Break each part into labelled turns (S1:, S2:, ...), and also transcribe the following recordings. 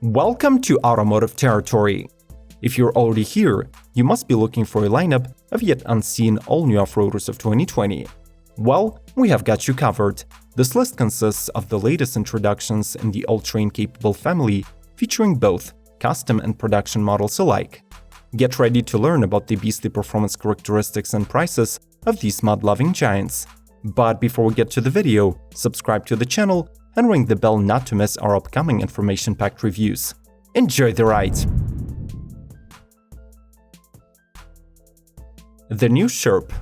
S1: Welcome to Automotive Territory. If you're already here, you must be looking for a lineup of yet unseen all-new off-roaders of 2020. Well, we have got you covered. This list consists of the latest introductions in the all-terrain capable family, featuring both custom and production models alike. Get ready to learn about the beastly performance characteristics and prices of these mud-loving giants. But before we get to the video, subscribe to the channel and ring the bell not to miss our upcoming information-packed reviews. Enjoy the ride! The new Sherp.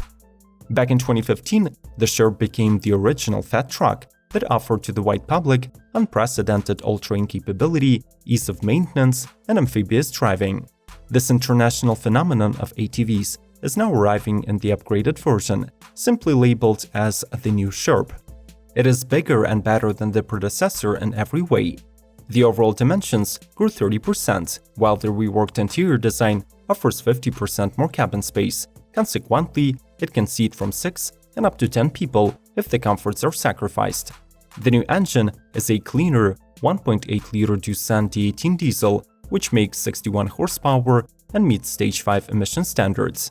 S1: Back in 2015, the Sherp became the original fat truck that offered to the wide public unprecedented all-terrain capability, ease of maintenance, and amphibious driving. This international phenomenon of ATVs is now arriving in the upgraded version, simply labeled as the new Sherp. It is bigger and better than the predecessor in every way. The overall dimensions grew 30%, while the reworked interior design offers 50% more cabin space. Consequently, it can seat from 6 and up to 10 people if the comforts are sacrificed. The new engine is a cleaner 1.8-liter Doosan D18 diesel, which makes 61 horsepower and meets Stage 5 emission standards.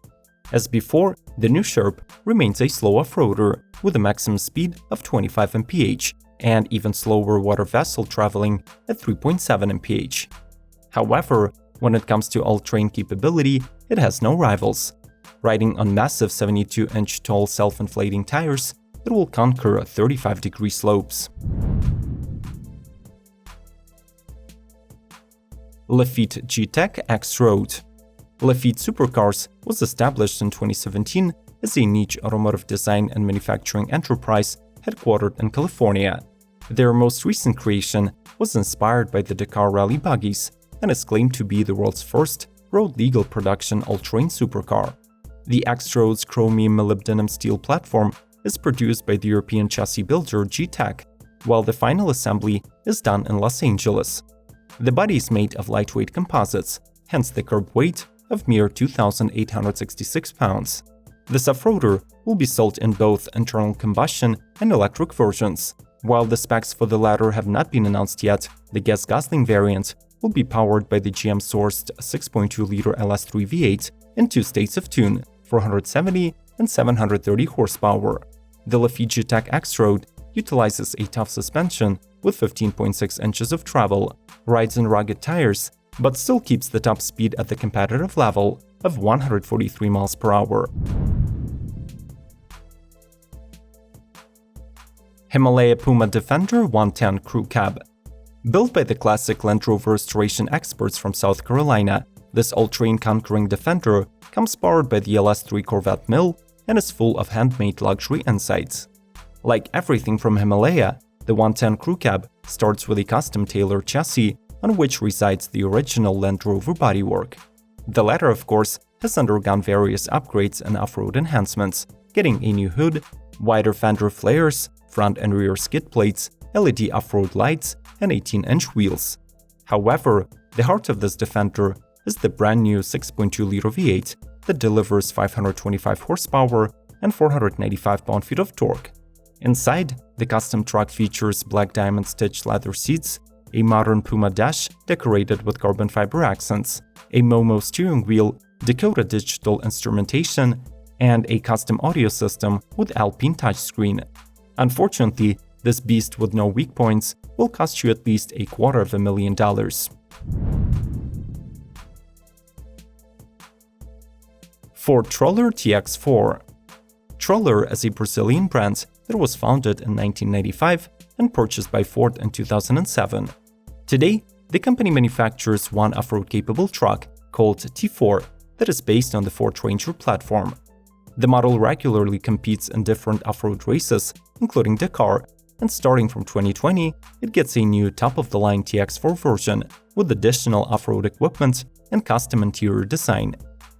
S1: As before, the new Sherp remains a slow off-roader with a maximum speed of 25 mph and even slower water vessel traveling at 3.7 mph. However, when it comes to all-terrain capability, it has no rivals. Riding on massive 72-inch tall self-inflating tires, it will conquer 35-degree slopes. Lafitte G-Tech X-Road. Lafitte Supercars was established in 2017 as a niche automotive design and manufacturing enterprise headquartered in California. Their most recent creation was inspired by the Dakar Rally buggies and is claimed to be the world's first road-legal production all-terrain supercar. The X-Road's chromium molybdenum steel platform is produced by the European chassis builder G-Tech, while the final assembly is done in Los Angeles. The body is made of lightweight composites, hence the curb weight of mere 2,866 pounds. This off-roader will be sold in both internal combustion and electric versions. While the specs for the latter have not been announced yet, the gas-guzzling variant will be powered by the GM-sourced 6.2-liter LS3 V8 in two states of tune, 470 and 730 horsepower. The Lafitte G-Tech X-Road utilizes a tough suspension with 15.6 inches of travel, rides in rugged tires, but still keeps the top speed at the competitive level of 143 miles per hour. HIMALAYA PUMA Defender 110 Crew Cab. Built by the classic Land Rover restoration experts from South Carolina, this all-terrain conquering Defender comes powered by the LS3 Corvette mill and is full of handmade luxury insights. Like everything from HIMALAYA, the 110 Crew Cab starts with a custom-tailored chassis on which resides the original Land Rover bodywork. The latter, of course, has undergone various upgrades and off-road enhancements, getting a new hood, wider fender flares, front and rear skid plates, LED off-road lights, and 18-inch wheels. However, the heart of this Defender is the brand-new 6.2-liter V8 that delivers 525 horsepower and 495 pound-feet of torque. Inside, the custom truck features black diamond stitched leather seats, a modern PUMA dash decorated with carbon fiber accents, a Momo steering wheel, Dakota digital instrumentation, and a custom audio system with ALPINE touchscreen. Unfortunately, this beast with no weak points will cost you at least $250,000. Ford Troller TX4. Troller is a Brazilian brand that was founded in 1995 and purchased by Ford in 2007. Today, the company manufactures one off-road capable truck called T4 that is based on the Ford Ranger platform. The model regularly competes in different off-road races, including Dakar, and starting from 2020, it gets a new top-of-the-line TX4 version with additional off-road equipment and custom interior design.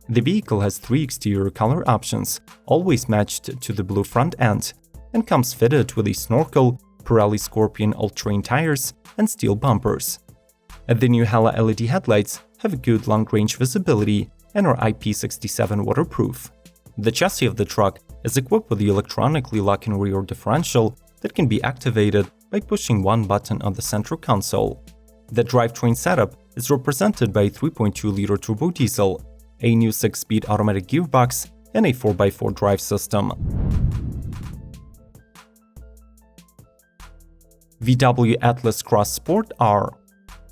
S1: The vehicle has 3 exterior color options, always matched to the blue front end, and comes fitted with a Snorkel, Pirelli Scorpion all-terrain tires, and steel bumpers. The new Hella LED headlights have good long-range visibility and are IP67 waterproof. The chassis of the truck is equipped with the electronically locking rear differential that can be activated by pushing one button on the center console. The drivetrain setup is represented by a 3.2-liter turbo diesel, a new 6-speed automatic gearbox, and a 4x4 drive system. VW Atlas Cross Sport R.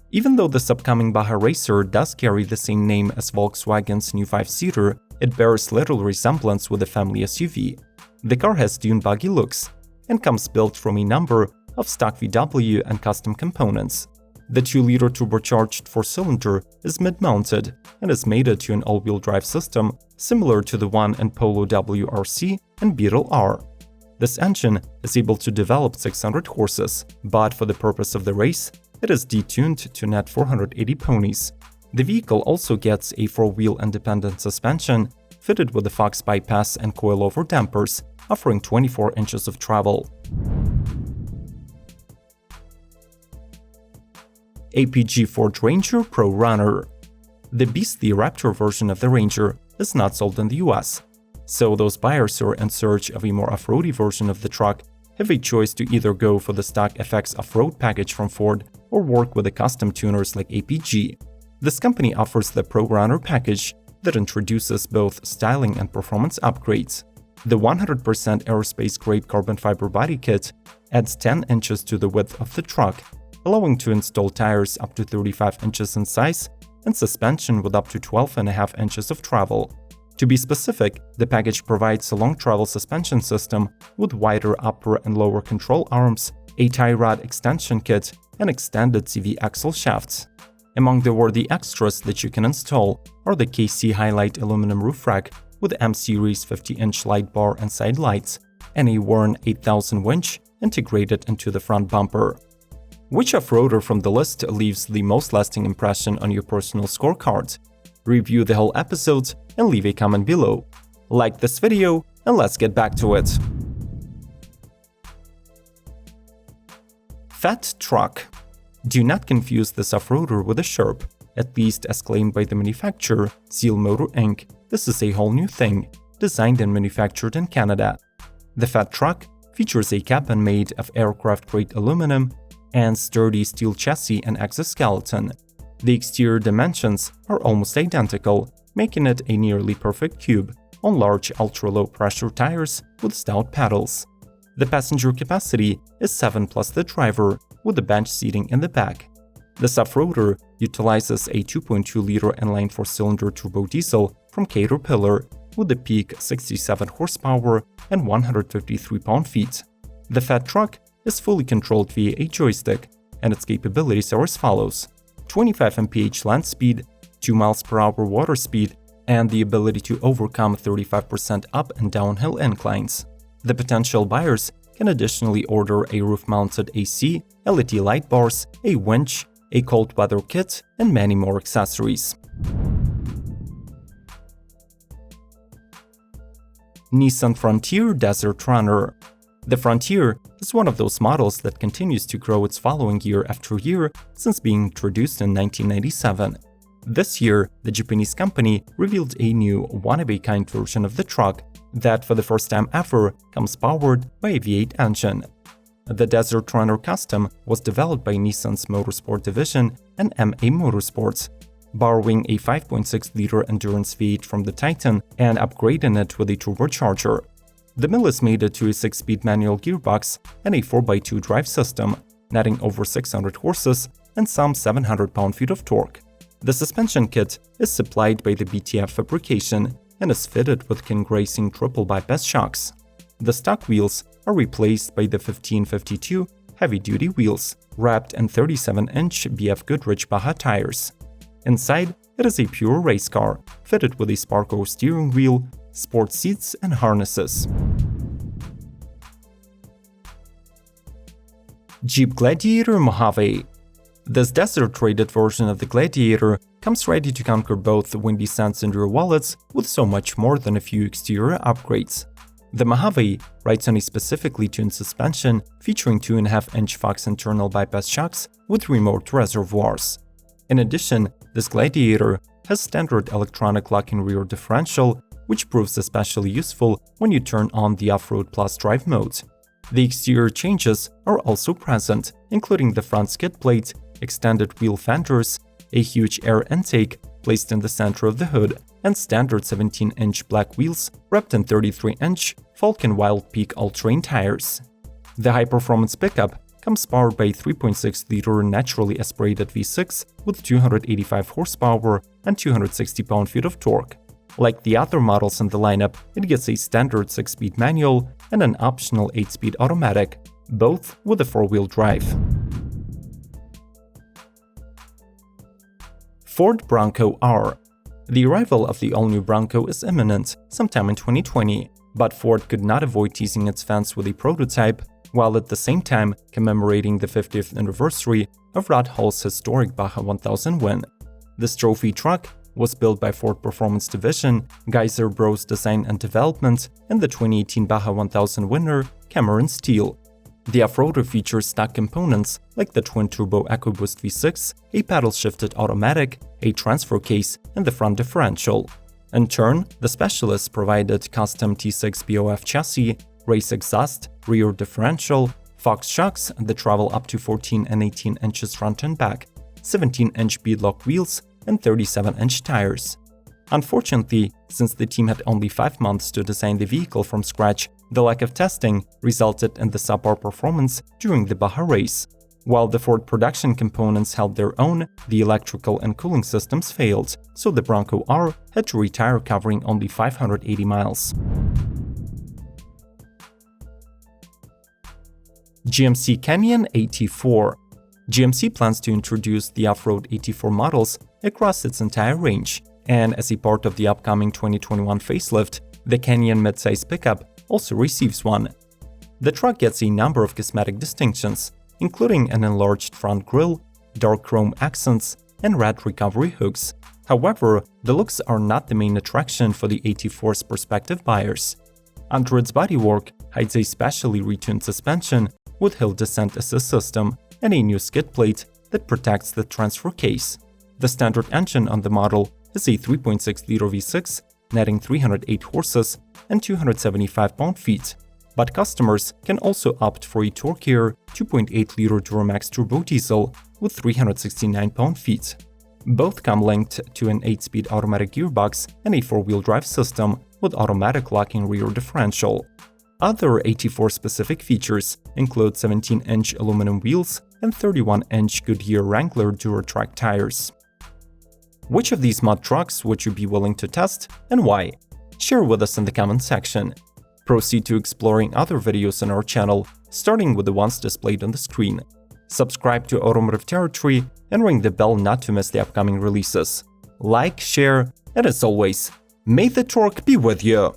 S1: Even though this upcoming Baja Racer does carry the same name as Volkswagen's new 5-seater, it bears little resemblance with the family SUV. The car has dune buggy looks and comes built from a number of stock VW and custom components. The 2-liter turbocharged 4-cylinder is mid-mounted and is mated to an all-wheel drive system similar to the one in Polo WRC and Beetle R. This engine is able to develop 600 horses, but for the purpose of the race, it is detuned to net 480 ponies. The vehicle also gets a 4-wheel independent suspension fitted with the Fox bypass and coilover dampers, offering 24 inches of travel. APG Ford Ranger Pro Runner. The beastly Raptor version of the Ranger is not sold in the US, so those buyers who are in search of a more off-roady version of the truck have a choice to either go for the stock FX off-road package from Ford or work with the custom tuners like APG. This company offers the Pro Runner package that introduces both styling and performance upgrades. The 100% aerospace-grade carbon fiber body kit adds 10 inches to the width of the truck, allowing to install tires up to 35 inches in size and suspension with up to 12.5 inches of travel. To be specific, the package provides a long travel suspension system with wider upper and lower control arms, a tie rod extension kit, and extended CV axle shafts. Among the worthy extras that you can install are the KC Highlight aluminum roof rack with M-Series 50-inch light bar and side lights, and a Warn 8000 winch integrated into the front bumper. Which off-roader from the list leaves the most lasting impression on your personal scorecard? Review the whole episode and leave a comment below. Like this video and let's get back to it. Fat truck. Do not confuse this off-roader with a Sherp. At least as claimed by the manufacturer, Seal Motor Inc., this is a whole new thing, designed and manufactured in Canada. The Fat truck features a cabin made of aircraft-grade aluminum and sturdy steel chassis and exoskeleton. The exterior dimensions are almost identical, making it a nearly perfect cube on large ultra-low pressure tires with stout pedals. The passenger capacity is 7 plus the driver, with the bench seating in the back. This off-roader utilizes a 2.2-liter inline 4-cylinder turbo diesel from Caterpillar with a peak 67 horsepower and 153 pound-feet. The Fat truck is fully controlled via a joystick, and its capabilities are as follows: 25 mph land speed, 2 miles per hour water speed, and the ability to overcome 35% up and downhill inclines. The potential buyers can additionally order a roof-mounted AC, LED light bars, a winch, a cold weather kit, and many more accessories. Nissan Frontier Desert Runner. The Frontier is one of those models that continues to grow its following year after year since being introduced in 1997. This year, the Japanese company revealed a new one-of-a-kind version of the truck that, for the first time ever, comes powered by a V8 engine. The Desert Runner Custom was developed by Nissan's Motorsport division and MA Motorsports, borrowing a 5.6-liter endurance V8 from the Titan and upgrading it with a turbocharger. The mill is mated to a 6-speed manual gearbox and a 4x2 drive system, netting over 600 horses and some 700 pound-feet of torque. The suspension kit is supplied by the BTF fabrication and is fitted with King Racing triple bypass shocks. The stock wheels are replaced by the 1552 heavy-duty wheels, wrapped in 37-inch BF Goodrich Baja tires. Inside, it is a pure race car, fitted with a Sparco steering wheel, sport seats, and harnesses. Jeep Gladiator Mojave. This desert-rated version of the Gladiator comes ready to conquer both the windy sands and your wallets with so much more than a few exterior upgrades. The Mojave rides on a specifically tuned suspension featuring 2.5-inch Fox internal bypass shocks with remote reservoirs. In addition, this Gladiator has standard electronic locking rear differential, which proves especially useful when you turn on the Off-Road Plus drive mode. The exterior changes are also present, including the front skid plate, extended wheel fenders, a huge air intake placed in the center of the hood, and standard 17-inch black wheels wrapped in 33-inch Falcon Wild Peak all-terrain tires. The high-performance pickup comes powered by a 3.6-liter naturally aspirated V6 with 285 horsepower and 260 pound-feet of torque. Like the other models in the lineup, it gets a standard 6-speed manual and an optional 8-speed automatic, both with a 4-wheel drive. Ford Bronco R. The arrival of the all-new Bronco is imminent, sometime in 2020, but Ford could not avoid teasing its fans with a prototype, while at the same time commemorating the 50th anniversary of Rod Hall's historic Baja 1000 win. This trophy truck was built by Ford Performance Division, Geyser Bros Design and Development, and the 2018 Baja 1000 winner, Cameron Steele. The off-roader features stock components like the twin-turbo EcoBoost V6, a paddle-shifted automatic, a transfer case, and the front differential. In turn, the specialists provided custom T6 BOF chassis, race exhaust, rear differential, Fox shocks that travel up to 14 and 18 inches front and back, 17-inch beadlock wheels, and 37-inch tires. Unfortunately, since the team had only 5 months to design the vehicle from scratch, the lack of testing resulted in the subpar performance during the Baja race. While the Ford production components held their own, the electrical and cooling systems failed, so the Bronco R had to retire covering only 580 miles. GMC Canyon AT4. GMC plans to introduce the off-road AT4 models across its entire range, and as a part of the upcoming 2021 facelift, the Canyon midsize pickup also receives one. The truck gets a number of cosmetic distinctions, including an enlarged front grille, dark chrome accents, and red recovery hooks. However, the looks are not the main attraction for the AT4's prospective buyers. Under its bodywork hides a specially retuned suspension with hill descent assist system and a new skid plate that protects the transfer case. The standard engine on the model is a 3.6-liter V6, netting 308 horses and 275 pound-feet, but customers can also opt for a torquier 2.8-liter Duramax turbo diesel with 369 pound-feet. Both come linked to an 8-speed automatic gearbox and a 4-wheel drive system with automatic locking rear differential. Other AT4-specific features include 17-inch aluminum wheels and 31-inch Goodyear Wrangler DuraTrack tires. Which of these mod trucks would you be willing to test and why? Share with us in the comment section. Proceed to exploring other videos on our channel, starting with the ones displayed on the screen. Subscribe to Automotive Territory and ring the bell not to miss the upcoming releases. Like, share, and as always, may the torque be with you!